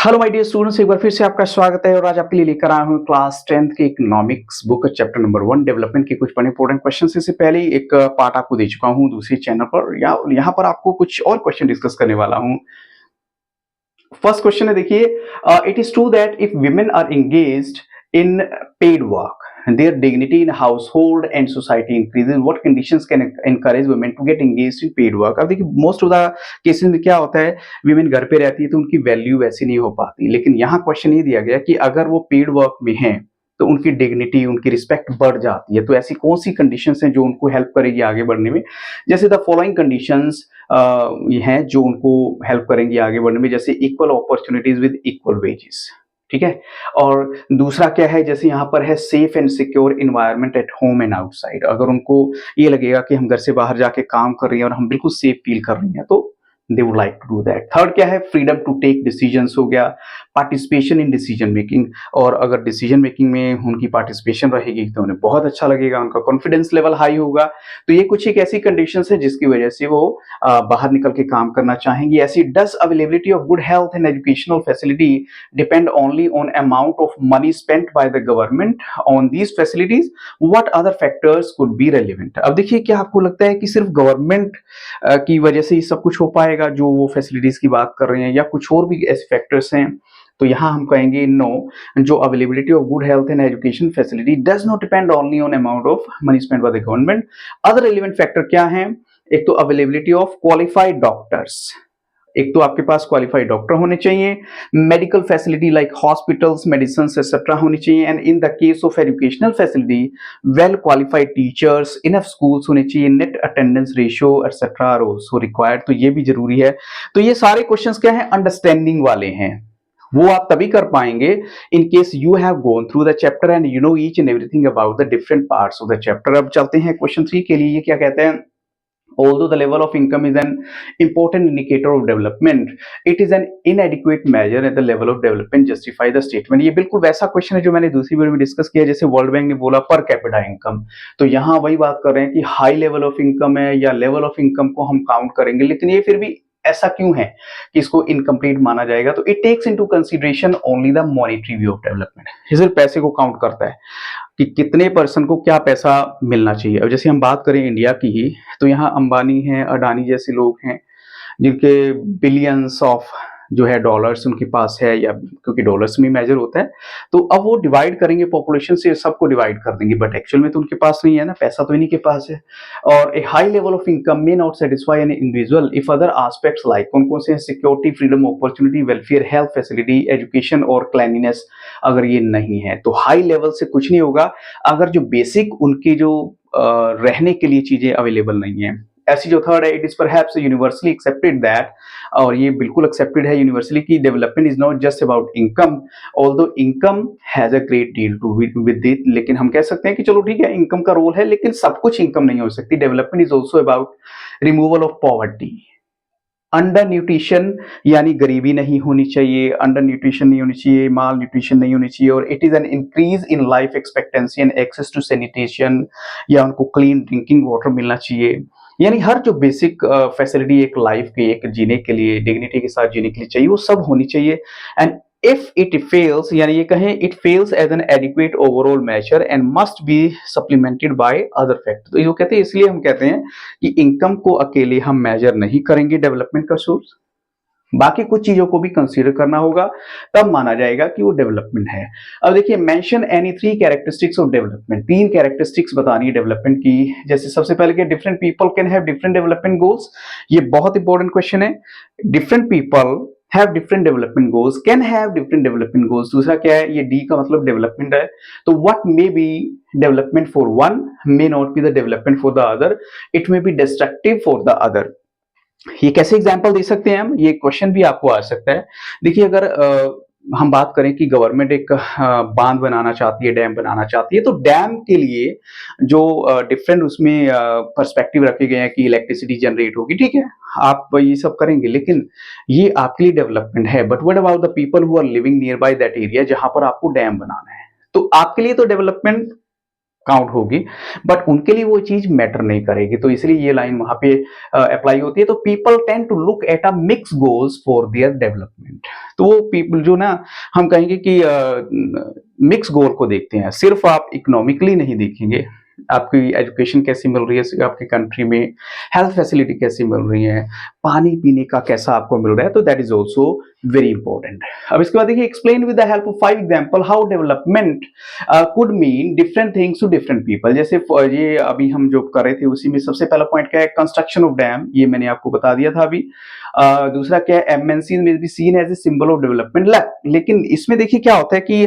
Hello my dear students, एक बार फिर से आपका स्वागत है और आज आपके लिए लेकर आया हूँ क्लास 10th के economics book chapter number 1 development के कुछ बड़े इंपॉर्टेंट क्वेश्चन। इससे पहले एक पार्ट आपको दे चुका हूँ दूसरे चैनल पर, यहाँ पर आपको कुछ और क्वेश्चन डिस्कस करने वाला हूँ। फर्स्ट क्वेश्चन है, देखिए, it is true that if women are engaged in paid work their dignity in household and society increases. What conditions can encourage women to get engaged in paid work? अब देखिए, most of the cases में क्या होता है, women घर पे रहती है तो उनकी वैल्यू वैसी नहीं हो पाती। लेकिन यहाँ क्वेश्चन ये दिया गया कि अगर वो पेड वर्क में हैं तो उनकी डिग्निटी, उनकी रिस्पेक्ट बढ़ जाती है। तो ऐसी कौन सी कंडीशंस हैं जो उनको हेल्प करेगी आगे बढ़ने में? जैसे द फॉलोइंग कंडीशंस ये हैं जो उनको हेल्प करेंगी आगे बढ़ने में, जैसे equal opportunities with equal wages, ठीक है। और दूसरा क्या है, जैसे यहाँ पर है safe and secure environment at home and outside. अगर उनको ये लगेगा कि हम घर से बाहर जाके काम कर रही हैं और हम बिल्कुल सेफ फील कर रही हैं तो they would like to do that. Third क्या है, फ्रीडम टू टेक डिसीजंस हो गया, पार्टिसिपेशन इन डिसीजन मेकिंग। और अगर डिसीजन मेकिंग में उनकी पार्टिसिपेशन रहेगी तो उन्हें बहुत अच्छा लगेगा, उनका कॉन्फिडेंस लेवल हाई होगा। तो ये कुछ एक ऐसी कंडीशंस है जिसकी वजह से वो बाहर निकल के काम करना चाहेंगी। ऐसी does availability of good health and educational facility depend only on amount of money spent by the government on these facilities, what other factors could be relevant. अब देखिए, क्या आपको लगता है कि सिर्फ गवर्नमेंट की वजह से ये सब कुछ हो पाएगा जो वो फैसिलिटीज की बात कर रहे हैं, या कुछ और भी ऐसे फैक्टर्स हैं? तो यहाँ हम कहेंगे नो, जो availability of good health and education facility does not depend only on amount of money spent by the government. Other relevant factor क्या है? एक तो अवेलेबिलिटी ऑफ क्वालिफाइड डॉक्टर्स, एक तो आपके पास क्वालिफाइड डॉक्टर होने चाहिए, medical facility like hospitals, medicine etcetera होनी चाहिए, and in the case of educational facility well qualified teachers, enough schools होने चाहिए, net attendance ratio etcetera are also required. तो ये भी जरूरी है। तो ये सारे क्वेश्चंस क्या हैं, अंडरस्टैंडिंग वाले हैं। वो आप तभी कर पाएंगे in case you have gone through the chapter and you know each and everything about the different parts of the chapter. अब चलते हैं क्वेश्चन 3 के लिए। ये क्या कहते हैं, although the level of income is an important indicator of development, it is an inadequate measure at the level of development justify the statement। ये बिल्कुल वैसा क्वेश्चन है जो मैंने दूसरी वीडियो में डिस्कस किया, जैसे वर्ल्ड बैंक ने बोला पर कैपिटा इनकम। तो यहाँ वही बात कर रहे हैं कि हाई लेवल ऑफ इनकम है या लेवल ऑफ इनकम को हम काउंट करेंगे, लेकिन ये फिर भी ऐसा क्यों है कि इसको इनकम्प्लीट माना जाएगा? तो it takes into consideration only the monetary view of development. ये सिर्फ पैसे को काउंट करता है कि कितने पर्सन को क्या पैसा मिलना चाहिए। अब जैसे हम बात करें इंडिया की ही, तो यहाँ अंबानी हैं, अडानी जैसे लोग हैं जिनके बिलियंस ऑफ जो है डॉलर्स उनके पास है, या क्योंकि डॉलर्स में मेजर होता है, तो अब वो डिवाइड करेंगे पॉपुलेशन से, सबको डिवाइड कर देंगे, बट एक्चुअल में तो उनके पास नहीं है ना, पैसा तो इन्हीं के पास है। और a high level of income may not satisfy an individual if other aspects like, कौन कौन से हैं, security, freedom, opportunity, welfare, health facility, education और क्लैनिनेस, अगर ये नहीं है तो हाई लेवल से कुछ नहीं होगा अगर जो बेसिक उनकी जो रहने के लिए चीजें अवेलेबल नहीं है। ऐसी जो थर्ड है, it is perhaps universally accepted that, और ये बिल्कुल एक्सेप्टेड है यूनिवर्सली कि development is not just about income, although income has a great deal to with it. लेकिन हम कह सकते हैं कि चलो ठीक है, इनकम का रोल है, लेकिन सब कुछ इनकम नहीं हो सकती। Development is also about removal of poverty. Under nutrition यानी गरीबी नहीं होनी चाहिए, अंडर न्यूट्रिशन नहीं होनी चाहिए, माल न्यूट्रिशन नहीं होनी चाहिए, और it is an increase in life expectancy and access to sanitation, या उनको क्लीन ड्रिंकिंग वाटर मिलना चाहिए। यानी हर जो बेसिक फैसिलिटी एक लाइफ के, एक जीने के लिए, डिग्निटी के साथ जीने के लिए चाहिए, वो सब होनी चाहिए। एंड इफ इट फेल्स, यानी ये कहें it fails as an adequate overall measure and must be supplemented by other factor. तो ये कहते हैं, इसलिए हम कहते हैं कि इनकम को अकेले हम मेजर नहीं करेंगे डेवलपमेंट का सोर्स, बाकी कुछ चीजों को भी कंसीडर करना होगा, तब माना जाएगा कि वो डेवलपमेंट है। अब देखिए, mention any 3 characteristics of development, 3 characteristics बतानी है डेवलपमेंट की। जैसे सबसे पहले कि different people can have different development goals, ये बहुत इंपॉर्टेंट क्वेश्चन है। Different people have different development goals, can have different development goals. दूसरा क्या है, ये डी का मतलब डेवलपमेंट है, तो what may be development for one may not be the development for the other, it may be destructive for the other. ये कैसे एग्जाम्पल दे सकते हैं हम, ये क्वेश्चन भी आपको आ सकता है। देखिए, अगर हम बात करें कि गवर्नमेंट एक बांध बनाना चाहती है, डैम बनाना चाहती है, तो डैम के लिए जो डिफरेंट उसमें पर्सपेक्टिव रखे गए हैं कि इलेक्ट्रिसिटी जनरेट होगी, ठीक है, आप ये सब करेंगे, लेकिन ये आपके लिए डेवलपमेंट है। But what about the people who are living near by that area जहां पर आपको डैम बनाना है, तो आपके लिए तो डेवलपमेंट काउंट होगी, बट उनके लिए वो चीज मैटर नहीं करेगी। तो इसलिए ये लाइन वहां पे अप्लाई होती है। तो people tend to look at a mix goals for their development. तो वो पीपल जो ना, हम कहेंगे कि मिक्स गोल को देखते हैं, सिर्फ आप इकोनॉमिकली नहीं देखेंगे, आपकी एजुकेशन कैसी मिल रही है आपकी कंट्री में, हेल्थ फैसिलिटी कैसी मिल रही है, पानी पीने का कैसा आपको मिल रहा है, तो that is also very important. अब इसके बाद देखिए, explain with the help of 5 example how development could mean different things to different people. जैसे ये अभी हम जो कर रहे थे उसी में सबसे पहला पॉइंट क्या है, कंस्ट्रक्शन ऑफ डैम, ये मैंने आपको बता दिया था अभी। दूसरा क्या है, एमएनसी में be seen as a symbol of development. लेकिन इसमें देखिए क्या होता है कि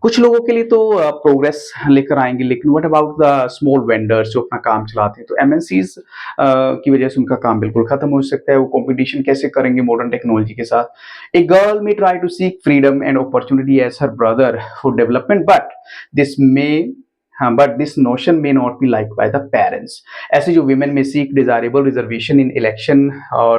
कुछ लोगों के लिए तो प्रोग्रेस लेकर आएंगे, लेकिन what about the small vendors जो अपना काम चलाते हैं, तो एमएनसीज की वजह से उनका काम बिल्कुल खत्म हो सकता है। वो कंपटीशन कैसे करेंगे मॉडर्न टेक्नोलॉजी के साथ। A girl may try to seek freedom and opportunity as her brother for development, but this may हाँ, but this notion may not be like by the parents. ऐसे जो women may seek desirable reservation in election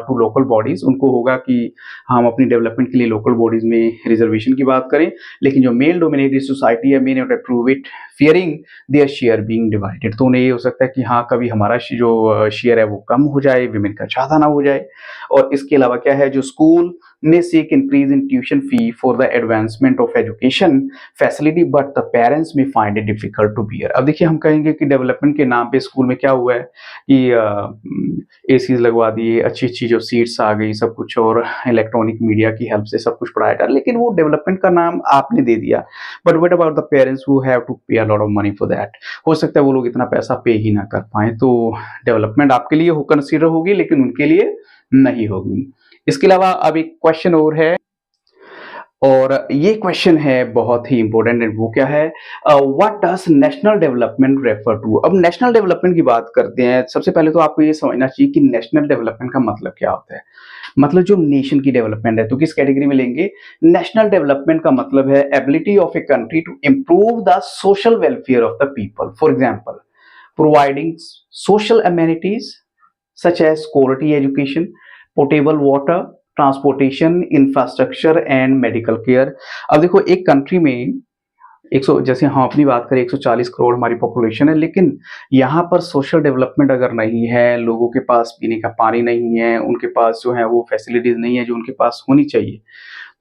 to local bodies, उनको होगा कि हम अपनी development के लिए लोकल बॉडीज में रिजर्वेशन की बात करें, लेकिन जो मेल डोमिनेटेड सोसाइटी है may not approve it fearing their share being divided. तो उन्हें ये हो सकता है कि हाँ, कभी हमारा जो शेयर है वो कम हो जाए, विमेन का ज्यादा ना हो जाए। और इसके अलावा क्या है, जो school may seek increase in tuition fee for the advancement of education facility, but the parents may find it difficult to bear। अब देखिए, हम कहेंगे कि डेवलपमेंट के नाम पे स्कूल में क्या हुआ है कि एसीज लगवा दिए, अच्छी अच्छी जो सीट्स आ गई, सब कुछ, और इलेक्ट्रॉनिक मीडिया की हेल्प से सब कुछ पढ़ाया जा रहा है, लेकिन वो डेवलपमेंट का नाम आपने दे दिया। But what about the parents who have to pay a lot of money for that. हो सकता है वो लोग इतना पैसा पे ही ना कर पाए। तो डेवलपमेंट आपके लिए हो कंसीडर होगी, लेकिन उनके लिए नहीं होगी। इसके अलावा अब एक क्वेश्चन और है, और ये क्वेश्चन है बहुत ही इंपॉर्टेंट, वो क्या है, what does national development refer to. अब नेशनल डेवलपमेंट की बात करते हैं, सबसे पहले तो आपको ये समझना चाहिए कि नेशनल डेवलपमेंट का मतलब क्या होता है। मतलब जो नेशन की डेवलपमेंट है, तो किस कैटेगरी में लेंगे, नेशनल डेवलपमेंट का मतलब है ability of a country to improve the social welfare of the people, for example providing social amenities such as quality education, portable water, transportation, infrastructure and medical care. अब देखो, एक country में 100, जैसे हम अपनी बात करें 140 करोड़ हमारी पॉपुलेशन है, लेकिन यहाँ पर सोशल डेवलपमेंट अगर नहीं है, लोगों के पास पीने का पानी नहीं है, उनके पास जो है वो फैसिलिटीज नहीं है जो उनके पास होनी चाहिए,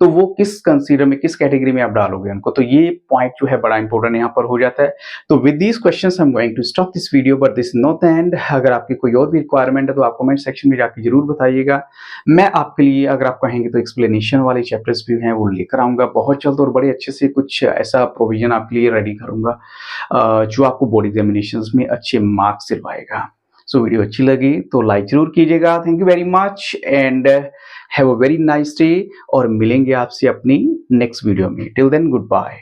तो वो किस कंसीडर में, किस कैटेगरी में आप डालोगे उनको। तो ये पॉइंट जो है बड़ा इंपॉर्टेंट यहाँ पर हो जाता है। तो with these questions I am going to stop this video, but this not the end. अगर आपकी कोई और भी रिक्वायरमेंट है तो आप कमेंट सेक्शन में जाकर जरूर बताइएगा। मैं आपके लिए, अगर आप कहेंगे तो एक्सप्लेनेशन वाले चैप्टर्स भी हैं वो लेकर आऊंगा बहुत जल्द, और बड़े अच्छे से कुछ ऐसा प्रोविजन आपके लिए रेडी करूंगा जो आपको बोर्ड एग्जामिनेशन में अच्छे मार्क्स दिलवाएगा। सो वीडियो अच्छी लगी तो लाइक जरूर कीजिएगा। Thank you very much and have a very nice day, और मिलेंगे आपसे अपनी नेक्स्ट वीडियो में। Till then, good bye.